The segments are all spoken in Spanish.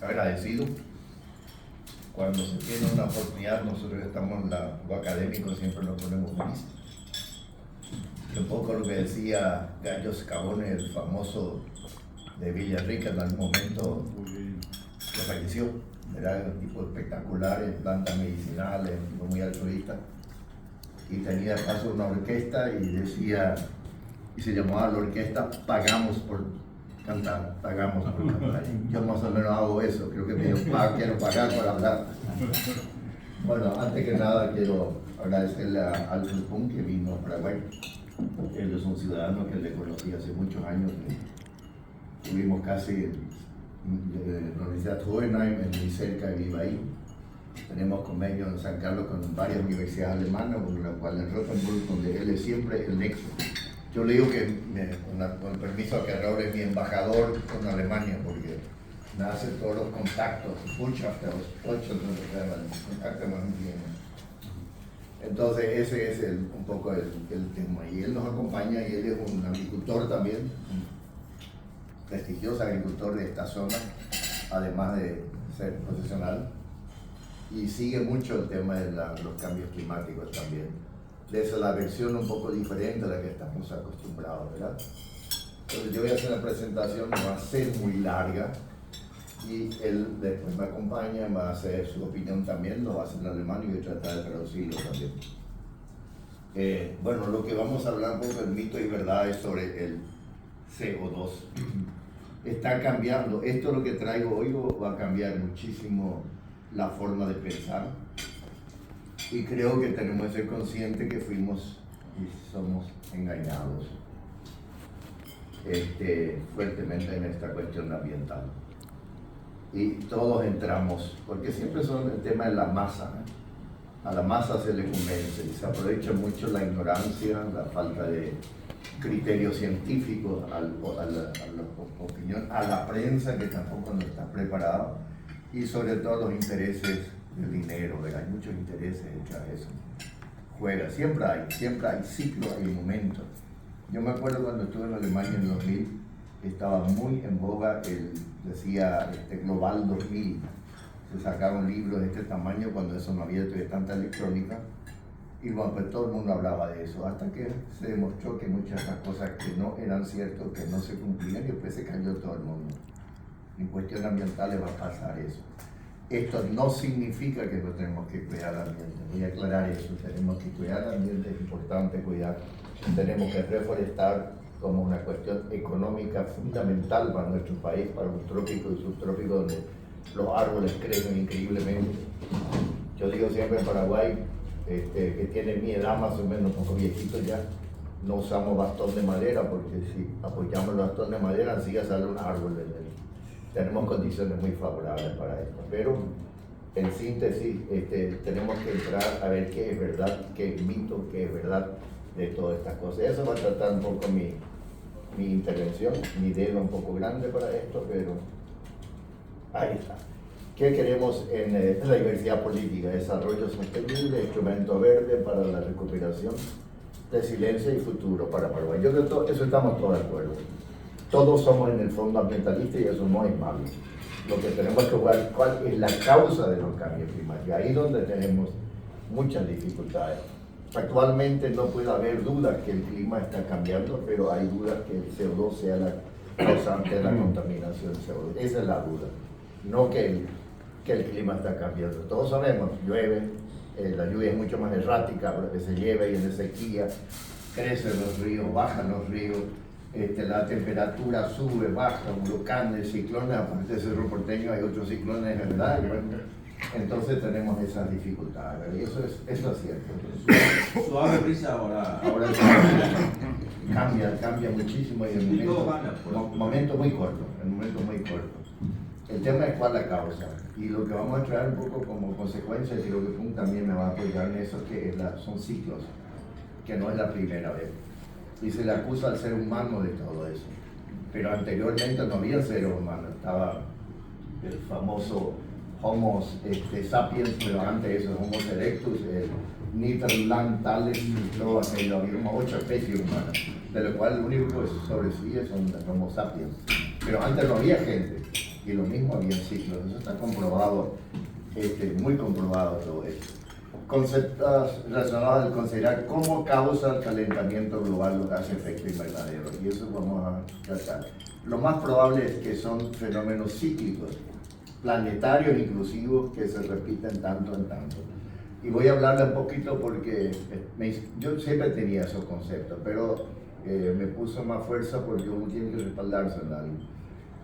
agradecido. Cuando se tiene una oportunidad, nosotros que estamos en lo académico siempre nos ponemos felices. Un poco lo que decía Gallo Scavone, el famoso de Villarrica, en algún momento que falleció. Era un tipo espectacular en plantas medicinales, un tipo muy altruista. Y tenía de paso una orquesta y decía, y se llamaba la orquesta Pagamos por Cantar, Pagamos por Cantar. Yo más o menos hago eso, creo que quiero pagar por hablar. Bueno, antes que nada quiero agradecerle a Alfred Pun, que vino a Paraguay. Él es un ciudadano que le conocí hace muchos años. Tuvimos casi en la Universidad Hohenheim, muy cerca, y vive ahí. Tenemos convenios en San Carlos con varias universidades alemanas, con la cual en Rothenburg, donde él es siempre el nexo. Yo le digo que, con el permiso, que Raúl es mi embajador con Alemania, porque me hace todos los contactos, Botschafter, contacto más bien. Entonces ese es un poco el tema. Y él nos acompaña, y él es un agricultor también, un prestigioso agricultor de esta zona, además de ser profesional. Y sigue mucho el tema de los cambios climáticos también. Desde la versión un poco diferente a la que estamos acostumbrados, ¿verdad? Entonces yo voy a hacer una presentación, no va a ser muy larga, y él después me acompaña, va a hacer su opinión también, lo va a hacer en alemán y voy a tratar de traducirlo también. Bueno, lo que vamos a hablar un poco del mito y verdad es sobre el CO2. Está cambiando, esto lo que traigo hoy va a cambiar muchísimo la forma de pensar, y creo que tenemos que ser conscientes que fuimos y somos engañados fuertemente en esta cuestión ambiental. Y todos entramos, porque siempre son el tema de la masa, ¿eh? A la masa se le convence y se aprovecha mucho la ignorancia, la falta de criterios científicos, a la opinión, a la prensa que tampoco no está preparada, y sobre todo los intereses del dinero, ¿verdad? Hay muchos intereses detrás de eso. Juega, siempre hay ciclos, hay momentos. Yo me acuerdo cuando estuve en Alemania en el 2000, estaba muy en boga decía Global 2000. Se sacaron libros de este tamaño cuando eso no había tanta electrónica, y bueno, pues todo el mundo hablaba de eso, hasta que se demostró que muchas de las cosas que no eran ciertas, que no se cumplían, y después se cayó todo el mundo. En cuestiones ambientales va a pasar eso. Esto no significa que no tenemos que cuidar el ambiente, voy a aclarar eso, tenemos que cuidar el ambiente, es importante cuidar, tenemos que reforestar como una cuestión económica fundamental para nuestro país, para los trópicos y subtrópicos, donde los árboles crecen increíblemente. Yo digo siempre en Paraguay, que tiene mi edad más o menos, un poco viejito ya, no usamos bastón de madera, porque si apoyamos el bastón de madera, así ya sale un árbol de él. Tenemos condiciones muy favorables para esto, pero en síntesis tenemos que entrar a ver qué es verdad, qué es mito, qué es verdad de todas estas cosas. Eso va a tratar un poco mi intervención, mi dedo un poco grande para esto, pero ahí está. ¿Qué queremos en la diversidad política? Desarrollo sostenible, instrumento verde para la recuperación, resiliencia y futuro para Paraguay. Yo creo que eso estamos todos de acuerdo. Todos somos en el fondo ambientalistas y eso no es malo. Lo que tenemos que ver cuál es la causa de los cambios climáticos. Ahí es donde tenemos muchas dificultades. Actualmente no puede haber dudas que el clima está cambiando, pero hay dudas que el CO2 sea la causante de la contaminación CO2. Esa es la duda, no que el clima está cambiando. Todos sabemos, llueve, la lluvia es mucho más errática, porque se llueve y en sequía, crecen los ríos, bajan los ríos, la temperatura sube, baja, huracanes, ciclones, aparte de Cerro Porteño hay otros ciclones, ¿verdad? Entonces tenemos esas dificultades, ¿verdad? Y eso es cierto. Suave brisa ahora. Ahora cambia muchísimo, y en momento muy corto, El tema es cuál es la causa, y lo que vamos a traer un poco como consecuencia, y creo que Pum también me va a apoyar en eso, que son ciclos, que no es la primera vez. Y se le acusa al ser humano de todo eso. Pero anteriormente no había seres humanos, estaba el famoso Homo sapiens, pero antes de eso, Homo erectus, Neanderthales, todo aquello, había como 8 especies humanas, de lo cual lo único que sobrevive son los Homo sapiens. Pero antes no había gente, y lo mismo había ciclos. Eso está comprobado, muy comprobado todo esto. Conceptos relacionados al considerar cómo causa el calentamiento global los gases de efecto invernadero, y eso vamos a tratar. Lo más probable es que son fenómenos cíclicos, planetarios inclusivos, que se repiten tanto en tanto. Y voy a hablarle un poquito porque yo siempre tenía esos conceptos, pero me puso más fuerza porque uno tiene que respaldarse en algo.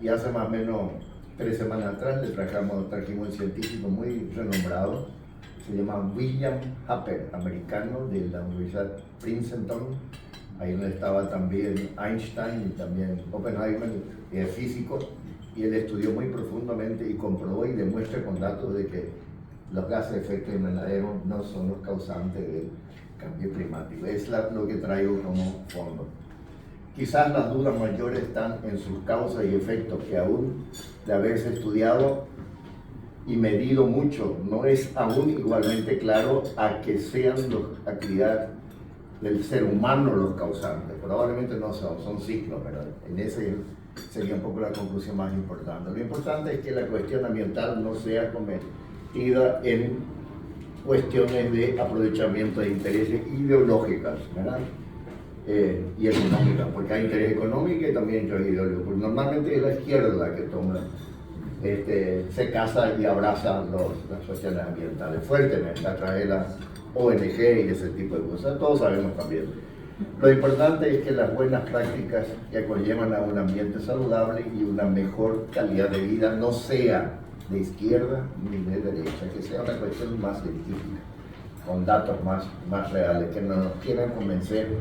Y hace más o menos 3 semanas atrás le trajimos un científico muy renombrado, se llama William Happer, americano de la Universidad Princeton, ahí donde estaba también Einstein y también Oppenheimer, físico, y él estudió muy profundamente y comprobó y demuestra con datos de que los gases de efecto invernadero no son los causantes del cambio climático. Es lo que traigo como fondo. Quizás las dudas mayores están en sus causas y efectos, que aún de haberse estudiado y medido mucho, no es aún igualmente claro a que sean las actividades del ser humano los causantes. Probablemente no son ciclos, pero en ese sería un poco la conclusión más importante. Lo importante es que la cuestión ambiental no sea convertida en cuestiones de aprovechamiento de intereses ideológicas, ¿verdad? Y económicas, porque hay interés económico y también interés ideológico. Porque normalmente es la izquierda la que toma, se casa y abraza las cuestiones ambientales fuertemente a través de las ONG y ese tipo de cosas. Todos sabemos también. Lo importante es que las buenas prácticas que conllevan a un ambiente saludable y una mejor calidad de vida no sea de izquierda ni de derecha, que sea una cuestión más científica, con datos más reales, que no nos quieran convencer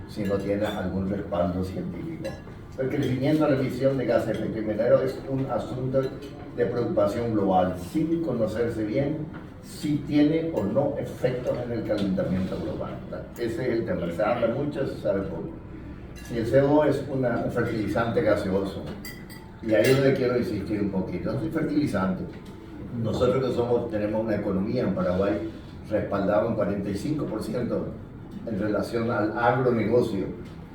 si no tiene algún respaldo científico. El crecimiento de la emisión de gases de efecto invernadero es un asunto de preocupación global, sin conocerse bien si tiene o no efectos en el calentamiento global. Ese es el tema, se habla mucho, se sabe poco. Si el CO2 es un fertilizante gaseoso, y ahí es donde quiero insistir un poquito, es un fertilizante. Nosotros que tenemos una economía en Paraguay respaldada un 45% en relación al agronegocio,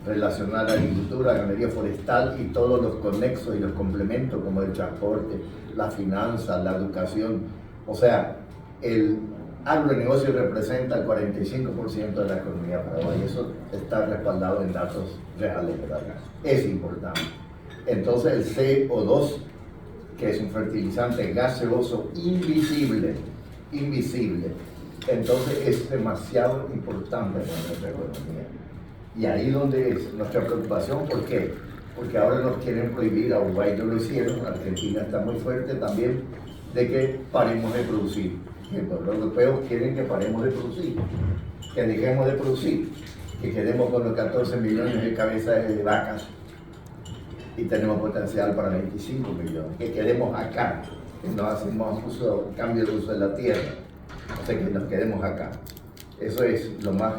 relacionado a la agricultura, la ganadería forestal y todos los conexos y los complementos como el transporte, la finanza, la educación. O sea, el agronegocio representa el 45% de la economía paraguaya. Eso está respaldado en datos reales, ¿verdad? Es importante. Entonces el CO2, que es un fertilizante gaseoso invisible, entonces es demasiado importante para nuestra economía. Y ahí donde es nuestra preocupación. ¿Por qué? Porque ahora nos quieren prohibir, a Uruguay no lo hicieron, Argentina está muy fuerte también, de que paremos de producir. Los europeos quieren que paremos de producir, que dejemos de producir, que quedemos con los 14 millones de cabezas de vacas y tenemos potencial para 25 millones, que quedemos acá, que no hacemos cambio de uso de la tierra, o sea, que nos quedemos acá. Eso es lo más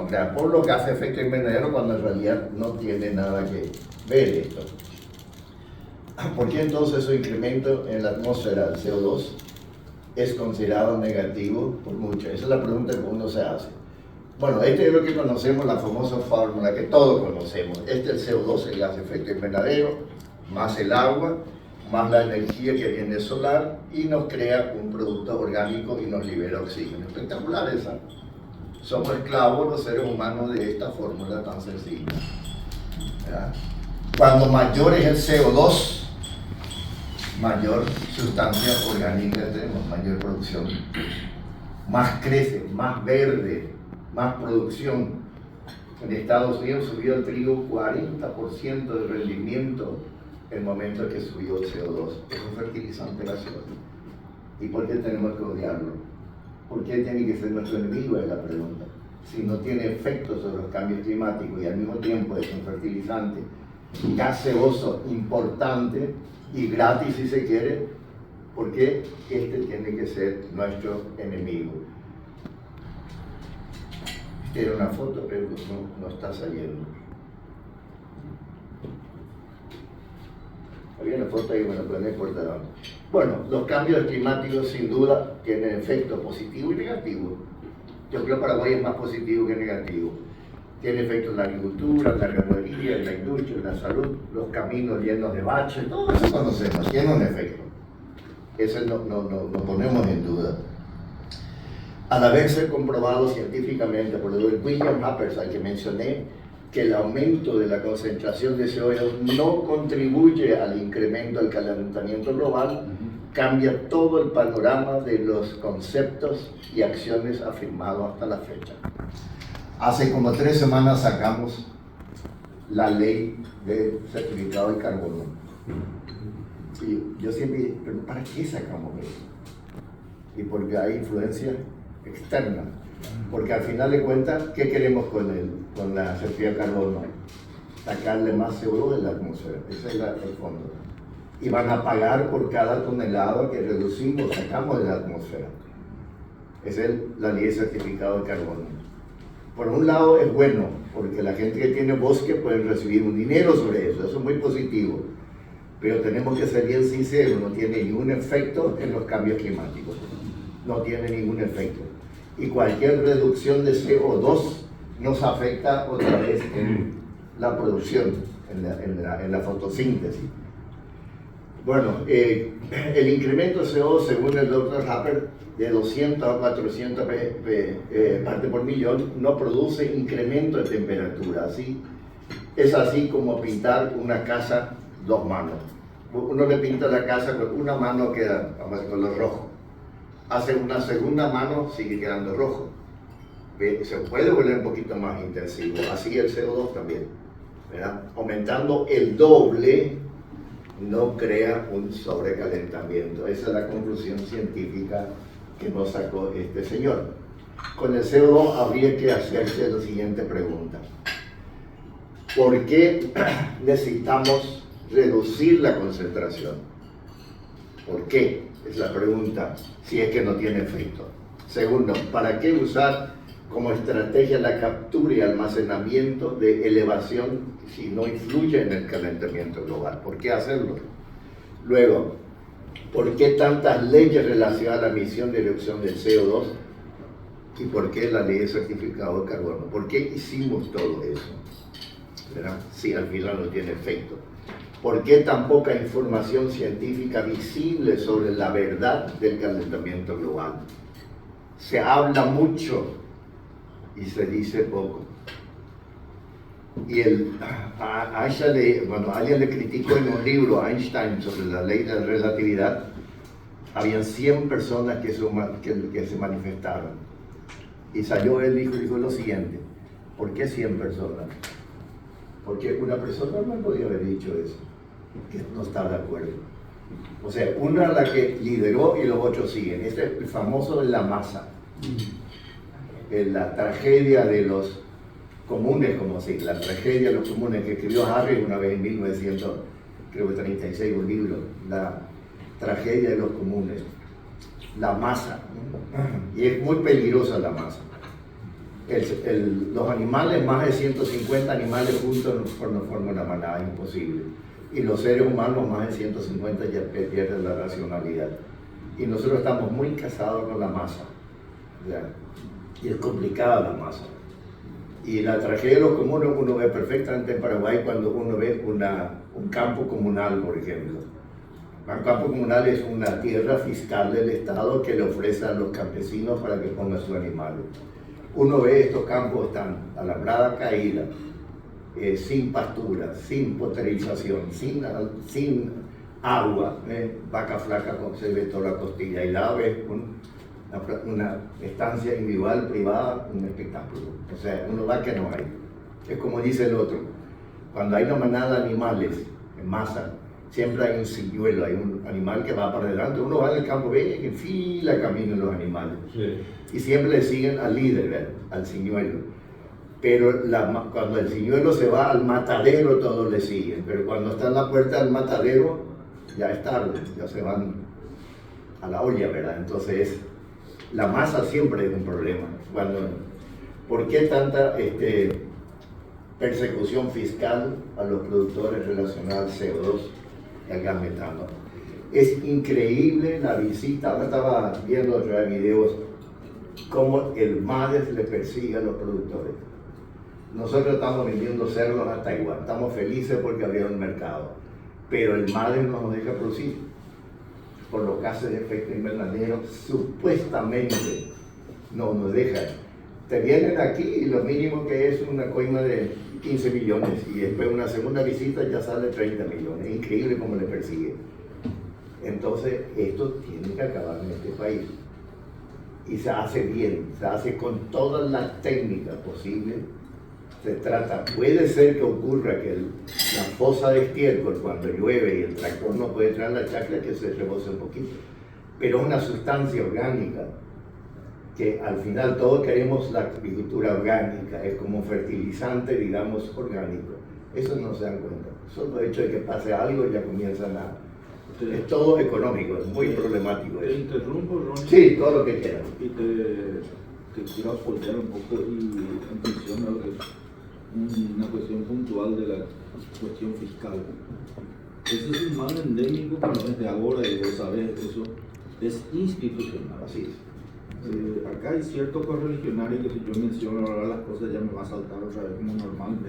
grave, por lo que hace efecto invernadero, cuando en realidad no tiene nada que ver esto. ¿Por qué entonces su incremento en la atmósfera del CO2 es considerado negativo por muchos? Esa es la pregunta que uno se hace. Bueno, este es lo que conocemos, la famosa fórmula que todos conocemos. Este es el CO2, el gas de efecto invernadero, más el agua, más la energía que viene solar, y nos crea un producto orgánico y nos libera oxígeno. Espectacular esa. Somos esclavos los seres humanos de esta fórmula tan sencilla. ¿Verdad? Cuando mayor es el CO2, mayor sustancia orgánica tenemos, mayor producción. Más crece, más verde, más producción. En Estados Unidos subió el trigo 40% de rendimiento el momento que subió el CO2. Es un fertilizante gaseoso. ¿Y por qué tenemos que odiarlo? ¿Por qué tiene que ser nuestro enemigo? Es la pregunta. Si no tiene efectos sobre los cambios climáticos y al mismo tiempo es un fertilizante gaseoso importante y gratis si se quiere, ¿por qué este tiene que ser nuestro enemigo? Era una foto, pero no está saliendo. Había una foto ahí, bueno, pero no importa dónde. Bueno, los cambios climáticos sin duda tienen efectos positivos y negativos. Yo creo que Paraguay es más positivo que negativo. Tiene efecto en la agricultura, en la ganadería, en la industria, en la salud, los caminos llenos de baches, todo eso conocemos, tiene un efecto. Eso no ponemos en duda. Al haberse comprobado científicamente por el William Hapersite que mencioné, que el aumento de la concentración de CO2 no contribuye al incremento del calentamiento global, cambia todo el panorama de los conceptos y acciones afirmados hasta la fecha. Hace como 3 semanas sacamos la ley de certificado de carbono. Y yo siempre, ¿pero para qué sacamos eso? Y porque hay influencia externa. Porque al final de cuentas, ¿qué queremos con la certificado de carbono? Sacarle más CO2 de la atmósfera. Ese es el fondo. Y van a pagar por cada tonelada que reducimos, sacamos de la atmósfera. Esa es la ley de certificado de carbono. Por un lado es bueno, porque la gente que tiene bosque puede recibir un dinero sobre eso es muy positivo. Pero tenemos que ser bien sinceros, no tiene ningún efecto en los cambios climáticos. No tiene ningún efecto. Y cualquier reducción de CO2 nos afecta otra vez en la producción, en la fotosíntesis. Bueno, el incremento de CO2, según el Dr. Haper, de 200 a 400 partes por millón, no produce incremento de temperatura. ¿Sí? Es así como pintar una casa 2 manos. Uno le pinta la casa con una mano, queda color rojo. Hace una segunda mano, sigue quedando rojo. Se puede volver un poquito más intensivo. Así el CO2 también, ¿verdad? Aumentando el doble no crea un sobrecalentamiento. Esa es la conclusión científica que nos sacó este señor. Con el CO2 habría que hacerse la siguiente pregunta. ¿Por qué necesitamos reducir la concentración? ¿Por qué? Es la pregunta, si es que no tiene efecto. Segundo, ¿para qué usar como estrategia la captura y almacenamiento de elevación si no influye en el calentamiento global? ¿Por qué hacerlo? Luego, ¿por qué tantas leyes relacionadas a la emisión de reducción del CO2? ¿Y por qué la ley de certificado de carbono? ¿Por qué hicimos todo eso? ¿Verdad? Si al final no tiene efecto. ¿Por qué tan poca información científica visible sobre la verdad del calentamiento global? Se habla mucho y se dice poco. Y alguien le criticó en un libro a Einstein sobre la ley de la relatividad. Habían 100 personas que se manifestaron. Y salió él y dijo lo siguiente: ¿por qué 100 personas? Porque una persona no podía haber dicho eso, que no está de acuerdo. O sea, una la que lideró y los otros siguen. Este es el famoso de la masa. La tragedia de los comunes, como así, la tragedia de los comunes que escribió Harry una vez en 1936, un libro, la tragedia de los comunes, la masa. Y es muy peligrosa la masa. Los animales, más de 150 animales juntos no forman una manada, imposible. Y los seres humanos, más de 150, ya pierden la racionalidad. Y nosotros estamos muy casados con la masa. ¿Ya? Y es complicada la masa. Y la tragedia de los comunes uno ve perfectamente en Paraguay cuando uno ve un campo comunal, por ejemplo. Un campo comunal es una tierra fiscal del Estado que le ofrece a los campesinos para que pongan sus animales. Uno ve estos campos están alambrada caída, sin pastura, sin poterización, sin agua, vaca flaca se ve toda la costilla, y la ves una estancia individual, privada, un espectáculo. O sea, uno va que no hay. Es como dice el otro, cuando hay una manada de animales en masa, siempre hay un señuelo, hay un animal que va para adelante. Uno va en el campo, ve en fila caminan los animales. Sí. Y siempre le siguen al líder, ¿verdad? Al señuelo. Pero cuando el señuelo se va al matadero, todos le siguen. Pero cuando está en la puerta del matadero, ya es tarde, ya se van a la olla, ¿verdad? Entonces, la masa siempre es un problema. ¿Por qué tanta persecución fiscal a los productores relacionada al CO2 y al gas metano? Es increíble la visita. Ahora estaba viendo otros videos cómo el MADES le persigue a los productores. nosotros estamos vendiendo cerdos a Taiwán, estamos felices porque había un mercado, pero el mar no nos deja producir por los gases de efecto invernadero, supuestamente no nos dejan. Te vienen aquí y lo mínimo que es una coima de 15 millones y después una segunda visita ya sale 30 millones. Es increíble cómo le persiguen. Entonces esto tiene que acabar en este país y se hace bien, se hace con todas las técnicas posibles. Se trata, puede ser que ocurra que la fosa de estiércol cuando llueve y el tractor no puede traer la chacra, que se rebose un poquito, pero es una sustancia orgánica que al final todos queremos la agricultura orgánica, es como un fertilizante, digamos, orgánico. Eso no se dan cuenta, solo el hecho de que pase algo ya comienzan a... Es todo económico, es muy problemático. Te interrumpo, Ronnie. Sí, todo lo que quieras. Y te quiero apoyar un poco y en función a lo que es una cuestión puntual de la cuestión fiscal. Ese es un mal endémico que no es de ahora y vos sabés, eso es institucional. Así es. Acá hay cierto correligionario que si yo menciono ahora las cosas ya me va a saltar otra vez como normalmente.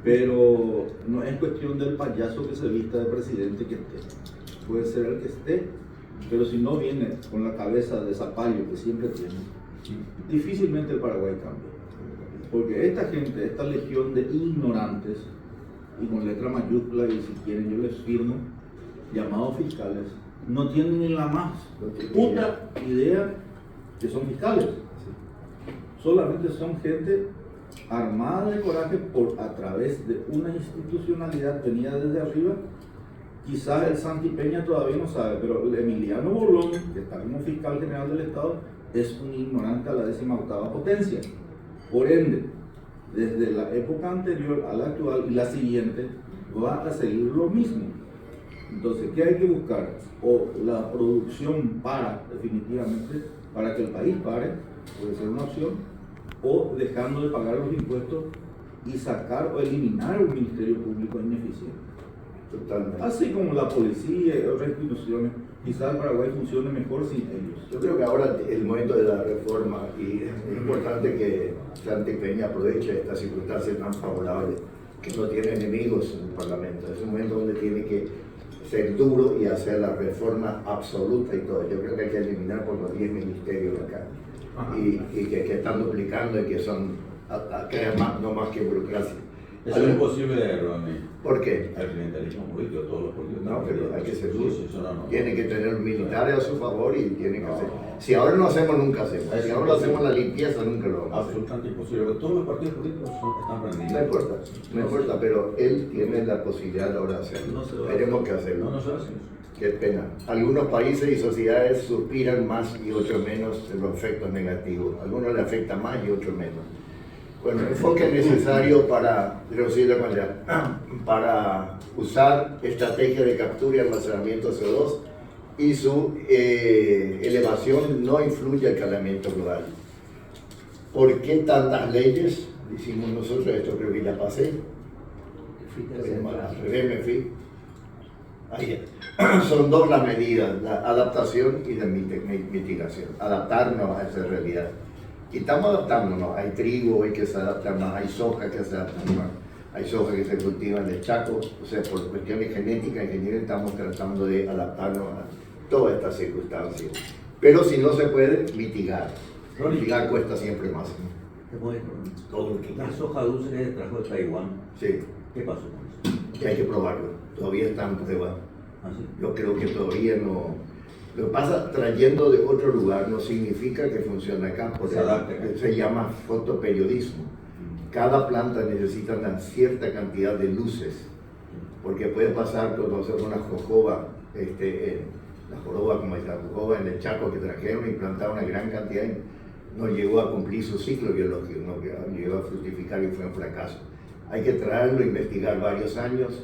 Pero no es cuestión del payaso que se vista de presidente que esté. Puede ser el que esté, pero si no viene con la cabeza de zapallo que siempre tiene, difícilmente el Paraguay cambia. Porque esta gente, esta legión de ignorantes, y con letra mayúscula, y si quieren yo les firmo, llamados fiscales, no tienen ni la más puta idea que son fiscales. Solamente son gente armada de coraje a través de una institucionalidad venida desde arriba. Quizás el Santi Peña todavía no sabe, pero el Emiliano Bolón, que está como fiscal general del Estado, es un ignorante a la 18ª potencia. Por ende, desde la época anterior a la actual y la siguiente, va a seguir lo mismo. Entonces, ¿qué hay que buscar? O la producción para, definitivamente, para que el país pare, puede ser una opción, o dejando de pagar los impuestos y sacar o eliminar un ministerio público ineficiente. Totalmente. Así como la policía y otras instituciones, quizás el Paraguay funcione mejor sin ellos. Yo creo que ahora el momento de la reforma, y es importante que Santi Peña aproveche estas circunstancias tan favorables, que no tiene enemigos en el Parlamento. Es un momento donde tiene que ser duro y hacer la reforma absoluta y todo. Yo creo que hay que eliminar por los 10 ministerios acá. Y que están duplicando y que son, crean no más que burocracia. Eso es imposible de Ronnie. ¿Por qué? El clientelismo político, todos los políticos. No, pero hay que ser duro. Sí, eso no. Tienen que tener militares a su favor y tienen que hacer. Si ahora no hacemos, nunca hacemos. Si ahora no hacemos la limpieza, nunca lo vamos a hacer. Absolutamente imposible, porque todos los partidos políticos están rendidos. No importa, pero él tiene la posibilidad ahora de hacerlo. No se va a Tenemos hacer. que hacerlo. No se hace. Qué pena. Algunos países y sociedades suspiran más y otros menos de los efectos negativos. Algunos le afectan más y otros menos. Bueno, el enfoque necesario para reducir la calidad, para usar estrategias de captura y almacenamiento de CO2 y su elevación no influye al calentamiento global. ¿Por qué tantas leyes? Decimos nosotros, esto creo que ya pasé. Al revés me fui. Ahí. Son dos las medidas, la adaptación y la mitigación. Adaptarnos a esa realidad. Y estamos adaptándonos. Hay trigo, hay que se adapta más, hay soja que se adapta más, hay soja que se cultiva en el Chaco. O sea, por cuestiones genéticas, ingeniería, estamos tratando de adaptarnos a todas estas circunstancias. Pero si no se puede, mitigar. Mitigar cuesta siempre más. Todo lo que la soja dulce que trajo de Taiwán, Sí, ¿qué pasó con eso? que hay que probarlo. Todavía está en prueba. ¿Ah, sí? Yo creo que todavía no. Lo que pasa, trayendo de otro lugar no significa que funcione acá, porque se llama fotoperiodismo. Cada planta necesita una cierta cantidad de luces, porque puede pasar cuando hacemos una jojoba, la joroba, como esta jojoba en el Chaco que trajeron y plantaron una gran cantidad y no llegó a cumplir su ciclo biológico, no llegó a fructificar y fue un fracaso. Hay que traerlo, investigar varios años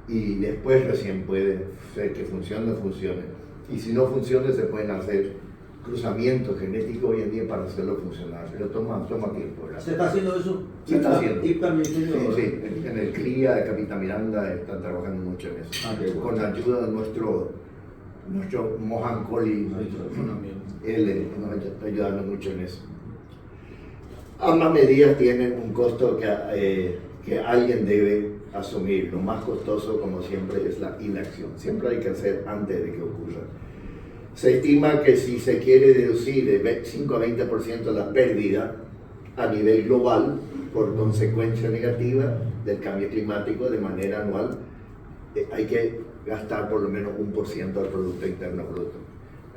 y después recién puede ser que funcione o funcione. Y si no funciona, se pueden hacer cruzamientos genéticos hoy en día para hacerlo funcionar, pero toma tiempo, ¿verdad? ¿Se está haciendo eso? Se está haciendo. Y también Sí, en el CLIA de Capitán Miranda están trabajando mucho en eso. Con la ayuda de nuestro Mohan Kohli, él nos está ayudando mucho en eso. Ambas medidas tienen un costo que alguien debe asumir. Lo más costoso, como siempre, es la inacción. Siempre hay que hacer antes de que ocurra. Se estima que si se quiere reducir de 5 a 20% la pérdida a nivel global por consecuencia negativa del cambio climático de manera anual, hay que gastar por lo menos 1% del Producto Interno Bruto.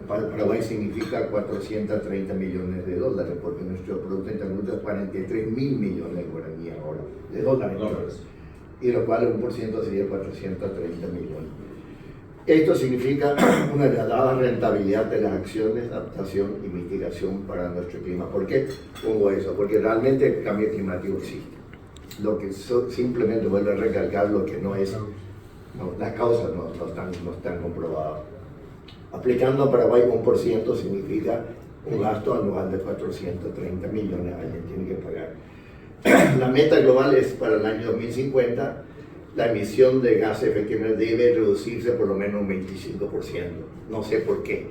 Para Paraguay significa 430 millones de dólares, porque nuestro Producto Interno Bruto es 43 mil millones de guaraníes ahora, de dólares. Y lo cual 1% sería 430 millones. Esto significa una elevada rentabilidad de las acciones de adaptación y mitigación para nuestro clima. ¿Por qué pongo eso? Porque realmente el cambio climático existe. Lo que simplemente vuelvo a recalcar lo que no es, las causas no están comprobadas. Aplicando a Paraguay 1% significa un gasto anual de 430 millones, alguien tiene que pagar. La meta global es para el año 2050. La emisión de gases efecto invernadero debe reducirse por lo menos un 25%. No sé por qué.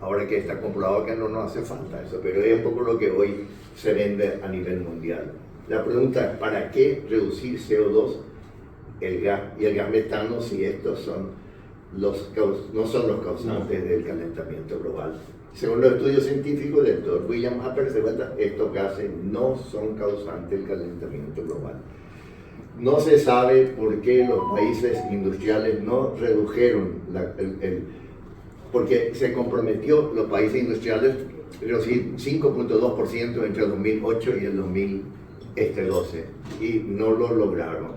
Ahora que está comprobado que no nos hace falta eso, pero es un poco lo que hoy se vende a nivel mundial. La pregunta es, ¿para qué reducir CO2, el gas y el gas metano si estos no son los causantes del calentamiento global? Según los estudios científicos del Dr. William Apper, estos gases no son causantes del calentamiento global. No se sabe por qué los países industriales no redujeron, porque se comprometió los países industriales a reducir 5.2% entre el 2008 y el 2012 y no lo lograron.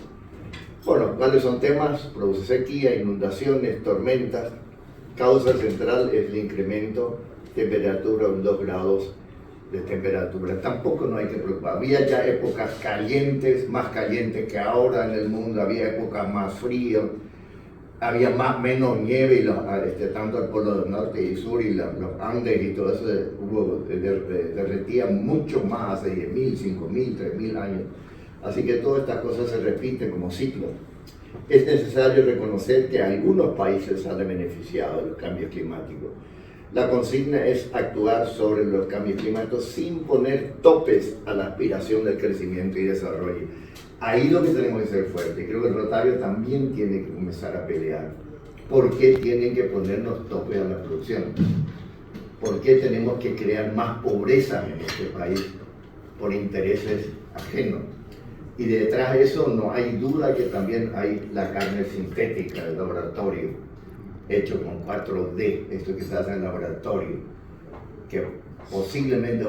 Bueno, ¿cuáles son temas? Produce sequía, inundaciones, tormentas. Causa central es el incremento de temperatura de 2 grados de temperatura. Tampoco no hay que preocupar. Había ya épocas calientes, más calientes que ahora en el mundo, había épocas más frías, había menos nieve, y tanto el Polo del Norte y Sur y los Andes y todo eso derretía mucho más hace 10.000, 5.000, 3.000 años. Así que todas estas cosas se repiten como ciclos. Es necesario reconocer que algunos países salen beneficiados de los cambios climáticos. La consigna es actuar sobre los cambios climáticos sin poner topes a la aspiración del crecimiento y desarrollo. Ahí lo que tenemos que ser fuertes. Creo que el Rotario también tiene que comenzar a pelear. ¿Por qué tienen que ponernos topes a la producción? ¿Por qué tenemos que crear más pobreza en este país por intereses ajenos? Y detrás de eso no hay duda que también hay la carne sintética del laboratorio, hecho con 4D, esto que se hace en el laboratorio, que posiblemente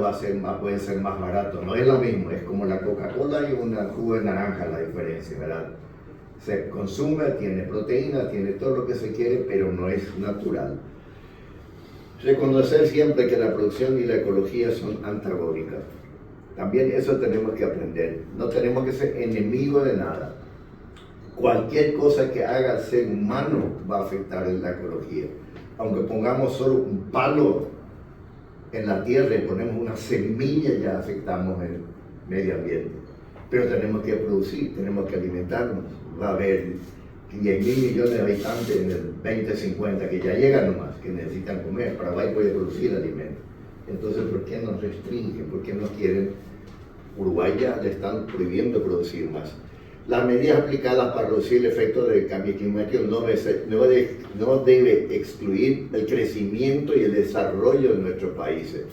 puede ser más barato. No es lo mismo, es como la Coca-Cola y un jugo de naranja la diferencia, ¿verdad? Se consume, tiene proteína, tiene todo lo que se quiere, pero no es natural. Reconocer siempre que la producción y la ecología son antagónicas. También eso tenemos que aprender. No tenemos que ser enemigos de nada. Cualquier cosa que haga el ser humano va a afectar en la ecología. Aunque pongamos solo un palo en la tierra y ponemos una semilla, ya afectamos el medio ambiente. Pero tenemos que producir, tenemos que alimentarnos. Va a haber 10.000 millones de habitantes en el 2050 que ya llegan nomás, que necesitan comer. Paraguay puede producir alimentos. Entonces, ¿por qué nos restringen? ¿Por qué no quieren? Uruguay ya le están prohibiendo producir más. Las medidas aplicadas para reducir el efecto del cambio climático no debe excluir el crecimiento y el desarrollo de nuestros países.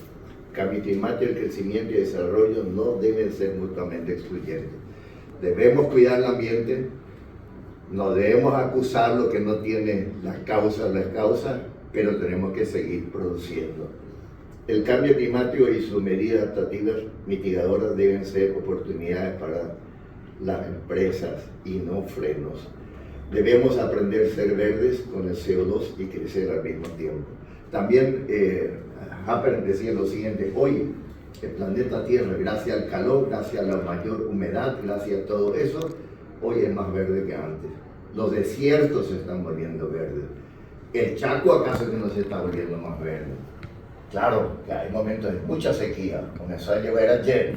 El cambio climático, el crecimiento y el desarrollo no deben ser mutuamente excluyentes. Debemos cuidar el ambiente, no debemos acusar lo que no tiene las causas, pero tenemos que seguir produciendo. El cambio climático y sus medidas adaptativas mitigadoras deben ser oportunidades para las empresas y no frenos. Debemos aprender a ser verdes con el CO2 y crecer al mismo tiempo. También Happer decía lo siguiente: hoy el planeta Tierra, gracias al calor, gracias a la mayor humedad, gracias a todo eso, hoy es más verde que antes. Los desiertos se están volviendo verdes. ¿El Chaco acaso que no se está volviendo más verde? Claro que hay momentos de mucha sequía, comenzó a llover ayer,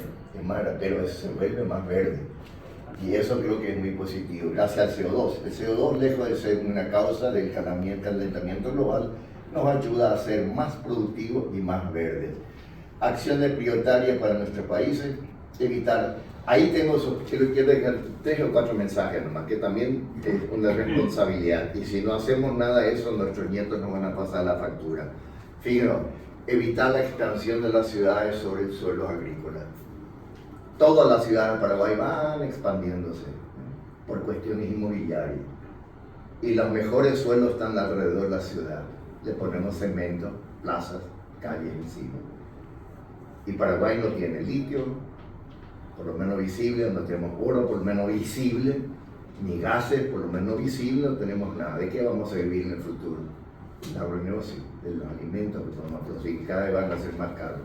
pero se vuelve más verde. Y eso creo que es muy positivo, gracias al CO2. El CO2, lejos de ser una causa del calentamiento global, nos ayuda a ser más productivos y más verdes. Acciones prioritarias para nuestros países: evitar. Ahí tengo, quiero dejar 3 o 4 mensajes nomás, que también es una responsabilidad. Y si no hacemos nada de eso, nuestros nietos nos van a pasar la factura. Fíjense, evitar la expansión de las ciudades sobre suelos agrícolas. Todas las ciudades de Paraguay van expandiéndose por cuestiones inmobiliarias. Y los mejores suelos están alrededor de la ciudad. Le ponemos cemento, plazas, calles encima. Y Paraguay no tiene litio, por lo menos visible, no tenemos oro, por lo menos visible, ni gases, por lo menos visible, no tenemos nada. ¿De qué vamos a vivir en el futuro? La renegocio de los alimentos que podemos producir, que cada vez van a ser más caros.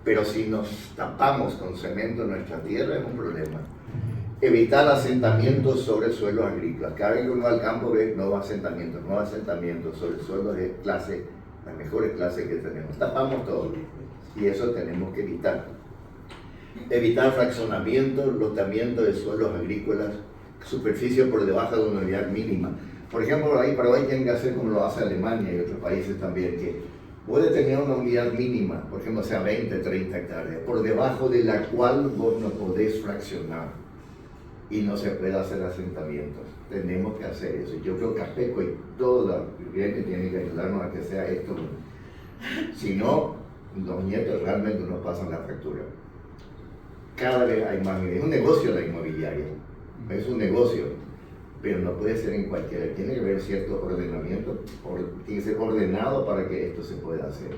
Pero si nos tapamos con cemento en nuestra tierra es un problema. Evitar asentamientos sobre suelos agrícolas. Cada vez que uno va al campo ve nuevos asentamientos sobre suelos de clase, las mejores clases que tenemos. Tapamos todo y eso tenemos que evitar. Evitar fraccionamiento, lotamiento de suelos agrícolas, superficie por debajo de una unidad mínima. Por ejemplo, ahí Paraguay tiene que hacer como lo hace Alemania y otros países también, que puede tener una unidad mínima, por ejemplo, sea 20, 30 hectáreas, por debajo de la cual vos no podés fraccionar y no se puede hacer asentamientos. Tenemos que hacer eso. Yo creo que APECO y toda la gente tiene que ayudarnos a que sea esto. Si no, los nietos realmente nos pasan la factura. Cada vez hay más. Es un negocio la inmobiliaria, es un negocio, pero no puede ser en cualquiera. Tiene que haber cierto ordenamiento, tiene que ser ordenado para que esto se pueda hacer.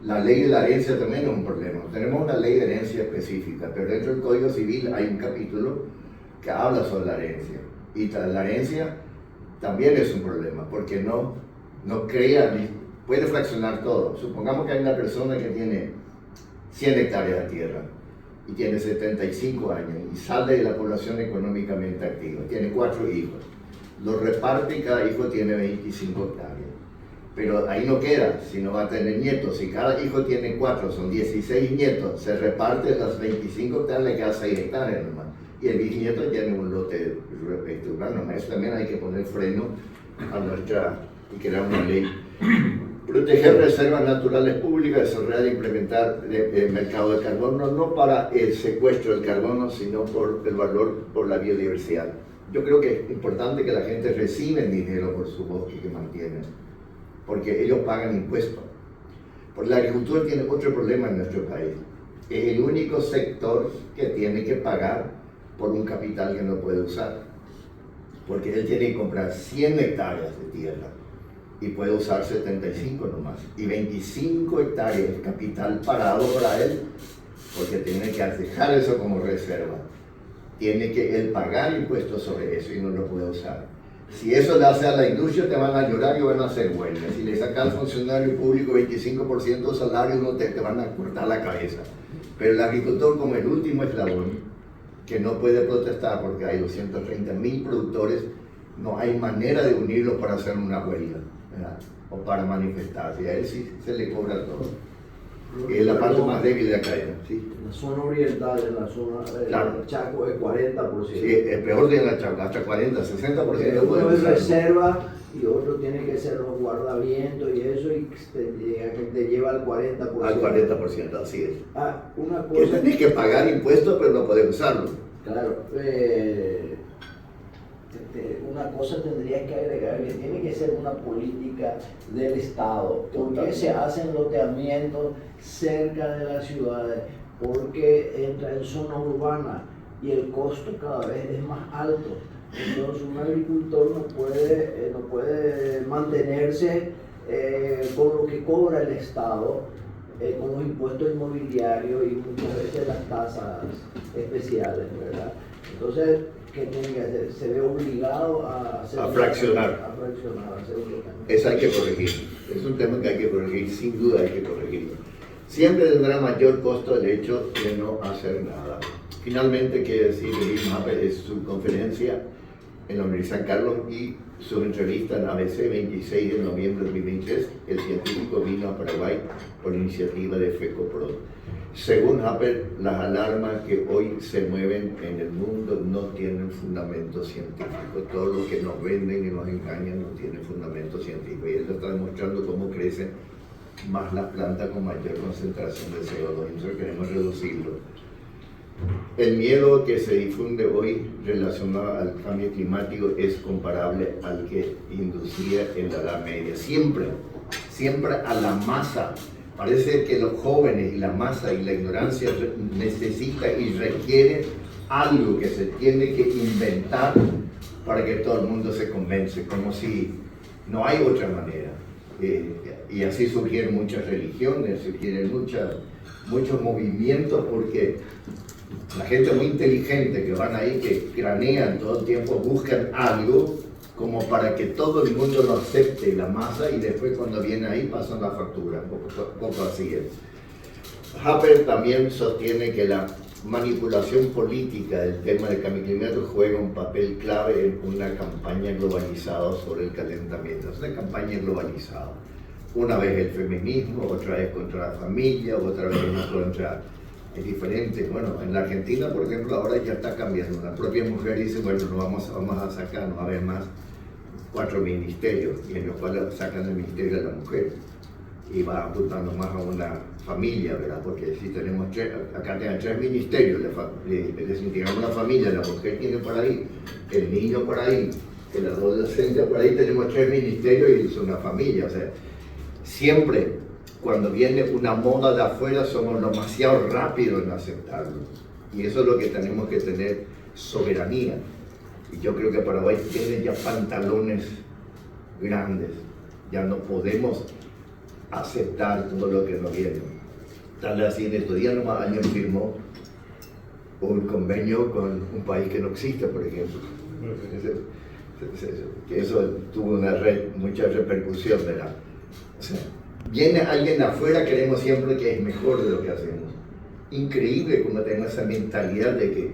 La ley de la herencia también es un problema. Tenemos una ley de herencia específica, pero dentro del Código Civil hay un capítulo que habla sobre la herencia. Y la herencia también es un problema, porque no crea, puede fraccionar todo. Supongamos que hay una persona que tiene 100 hectáreas de tierra y tiene 75 años y sale de la población económicamente activa, tiene 4 hijos, los reparte y cada hijo tiene 25 hectáreas. Pero ahí no queda, sino va a tener nietos. Si cada hijo tiene 4, son 16 nietos, se reparten las 25 hectáreas, le queda 6 hectáreas nomás. Y el bisnieto tiene un lote urbano. Eso también hay que poner freno a nuestra, y crear una ley. Proteger reservas naturales públicas, desarrollar e implementar el mercado de carbono, no para el secuestro del carbono, sino por el valor, por la biodiversidad. Yo creo que es importante que la gente reciba dinero por su bosque que mantienen, porque ellos pagan impuestos. Porque la agricultura tiene otro problema en nuestro país. Es el único sector que tiene que pagar por un capital que no puede usar. Porque él tiene que comprar 100 hectáreas de tierra y puede usar 75 nomás. Y 25 hectáreas de capital parado para él, porque tiene que dejar eso como reserva. Tiene que él pagar impuestos sobre eso y no lo puede usar. Si eso le hace a la industria, te van a llorar y van a hacer huelgas. Si le saca al funcionario público 25% de salario, no te van a cortar la cabeza. Pero el agricultor, como el último eslabón, que no puede protestar porque hay 230.000 productores, no hay manera de unirlos para hacer una huelga, ¿verdad? O para manifestarse. Y a él sí se le cobra todo. Es la parte más débil de la cadena. ¿Sí? La zona oriental, en la zona del Chaco, es 40%. Sí, es peor de la Chaco, hasta 40, 60%. Uno es reserva y otro tiene que ser los guardavientos y eso, y te lleva al 40%. Al 40%, así es. Una Que cosa... tenés que pagar impuestos, pero no podés usarlo. Claro, una cosa tendría que agregar, que tiene que ser una política del Estado. ¿Por qué se hacen loteamientos cerca de las ciudades? Porque entra en zona urbana y el costo cada vez es más alto. Entonces un agricultor no puede mantenerse con lo que cobra el Estado, con los impuestos inmobiliarios y muchas veces las tasas especiales, ¿verdad? Entonces, ¿qué tiene que hacer? Se ve obligado a fraccionar. A hacer un loteamiento. Eso hay que corregir. Es un tema que hay que corregir, sin duda hay que corregirlo. Siempre tendrá mayor costo el hecho de no hacer nada. Finalmente, quiere decir, Luis Mapper es su conferencia en la Universidad San Carlos y su entrevista en ABC 26 de noviembre de 2023. El científico vino a Paraguay por iniciativa de FECOPROD. Según Happer, las alarmas que hoy se mueven en el mundo no tienen fundamento científico. Todo lo que nos venden y nos engañan no tiene fundamento científico. Y él está demostrando cómo crecen más las plantas con mayor concentración de CO2. Y nosotros queremos reducirlo. El miedo que se difunde hoy relacionado al cambio climático es comparable al que inducía en la Edad Media. Siempre a la masa. Parece que los jóvenes y la masa y la ignorancia necesita y requiere algo que se tiene que inventar para que todo el mundo se convence, como si no hay otra manera. Y así surgieron muchas religiones, surgieron muchos movimientos, porque la gente muy inteligente que van ahí, que cranean todo el tiempo, buscan algo como para que todo el mundo lo acepte, la masa, y después cuando viene ahí pasan la factura, poco así es. Harper también sostiene que la manipulación política del tema del cambio climático juega un papel clave en una campaña globalizada sobre el calentamiento. Es una campaña globalizada. Una vez el feminismo, otra vez contra la familia, otra vez contra... Es diferente. Bueno, en la Argentina, por ejemplo, ahora ya está cambiando. La propia mujer dice, bueno, no vamos a sacar, no va a haber más 4 ministerios, y en los cuales sacan el ministerio de la mujer. Y va apuntando más a una familia, ¿verdad? Porque si tenemos acá tenemos 3 ministerios, le desintegramos la familia, la mujer tiene por ahí, el niño por ahí, el adolescente por ahí, tenemos 3 ministerios y es una familia. O sea, siempre cuando viene una moda de afuera somos demasiado rápidos en aceptarlo. Y eso es lo que tenemos que tener, soberanía. Y yo creo que Paraguay tiene ya pantalones grandes, ya no podemos aceptar todo lo que nos viene. Tal así, en estos días nomás alguien firmó un convenio con un país que no existe, por ejemplo. Que eso tuvo mucha repercusión, ¿verdad? O sea, viene alguien afuera, queremos siempre que es mejor de lo que hacemos. Increíble cómo tenemos esa mentalidad de que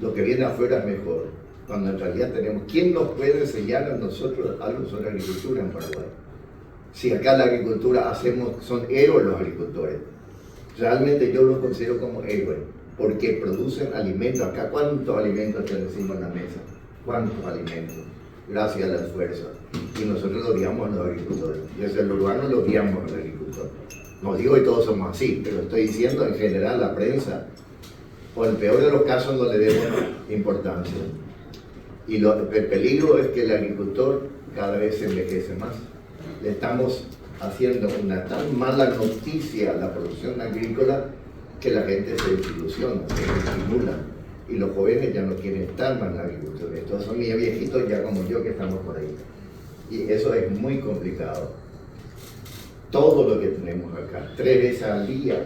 lo que viene afuera es mejor, cuando en realidad tenemos... ¿Quién nos puede enseñar a nosotros algo sobre agricultura en Paraguay? Si acá la agricultura son héroes los agricultores. Realmente yo los considero como héroes, porque producen alimentos. Acá, ¿cuántos alimentos tenemos encima en la mesa? ¿Cuántos alimentos? Gracias al esfuerzo. Y nosotros lo guiamos a los agricultores. Desde el urbano lo guiamos a los agricultores. No digo que todos somos así, pero estoy diciendo en general la prensa, o en el peor de los casos, no le demos importancia. Y el peligro es que el agricultor cada vez se envejece más. Le estamos haciendo una tan mala noticia a la producción agrícola que la gente se desilusiona, se estimula. Y los jóvenes ya no quieren estar más en la agricultura. Estos son mis viejitos ya como yo que estamos por ahí. Y eso es muy complicado. Todo lo que tenemos acá, 3 veces al día,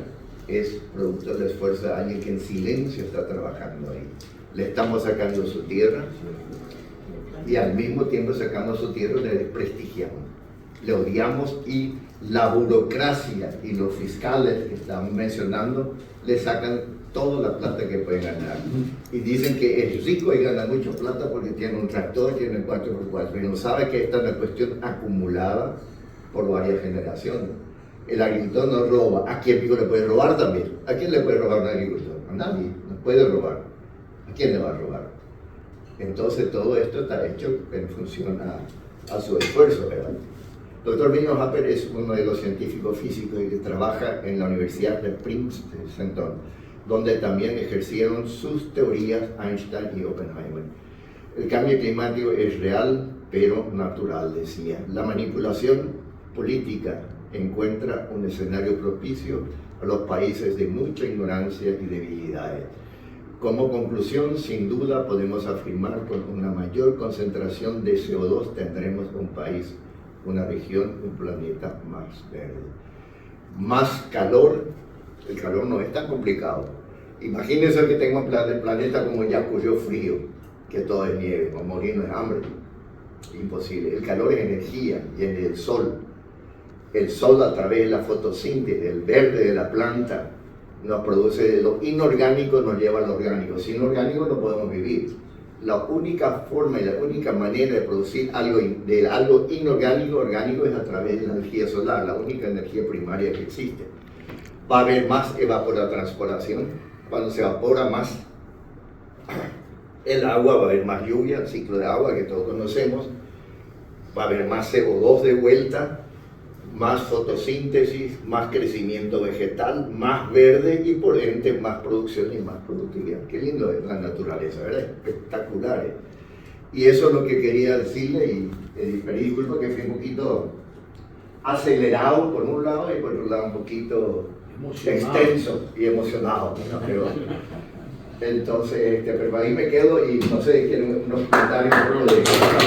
es producto del esfuerzo de alguien que en silencio está trabajando ahí. Le estamos sacando su tierra y al mismo tiempo sacando su tierra le desprestigiamos, le odiamos, y la burocracia y los fiscales que están mencionando le sacan toda la plata que pueden ganar. Y dicen que es rico y gana mucha plata porque tiene un tractor, tiene 4x4, pero no sabe que esta es una cuestión acumulada por varias generaciones. El agricultor no roba. ¿A quién le puede robar también? ¿A quién le puede robar un agricultor? A nadie, no puede robar. ¿A quién le va a robar? Entonces todo esto está hecho en función a su esfuerzo, ¿verdad? El doctor William Harper es uno de los científicos físicos que trabaja en la Universidad de Princeton, donde también ejercieron sus teorías Einstein y Oppenheimer. El cambio climático es real, pero natural, decía. La manipulación política encuentra un escenario propicio a los países de mucha ignorancia y debilidades. Como conclusión, sin duda podemos afirmar que con una mayor concentración de CO2 tendremos un país, una región, un planeta más verde. Más calor, el calor no es tan complicado. Imagínense que tengo el planeta como ya ocurrió frío, que todo es nieve, o morirnos de hambre. Imposible. El calor es energía, viene del sol. El sol, a través de la fotosíntesis, del verde de la planta, nos produce lo inorgánico, nos lleva a lo orgánico. Sin orgánico no podemos vivir. La única forma y la única manera de producir algo inorgánico, orgánico, es a través de la energía solar, la única energía primaria que existe. Va a haber más evapotranspiración. Cuando se evapora más el agua, va a haber más lluvia, el ciclo de agua que todos conocemos, va a haber más CO2 de vuelta, más fotosíntesis, más crecimiento vegetal, más verde y por ende más producción y más productividad. Qué lindo es la naturaleza, ¿verdad? Espectacular. Y eso es lo que quería decirle y pedí disculpas que fui un poquito acelerado por un lado y por otro lado un poquito extenso y emocionado, ¿no? Pero, entonces, pero ahí me quedo y no sé, quieren unos comentarios.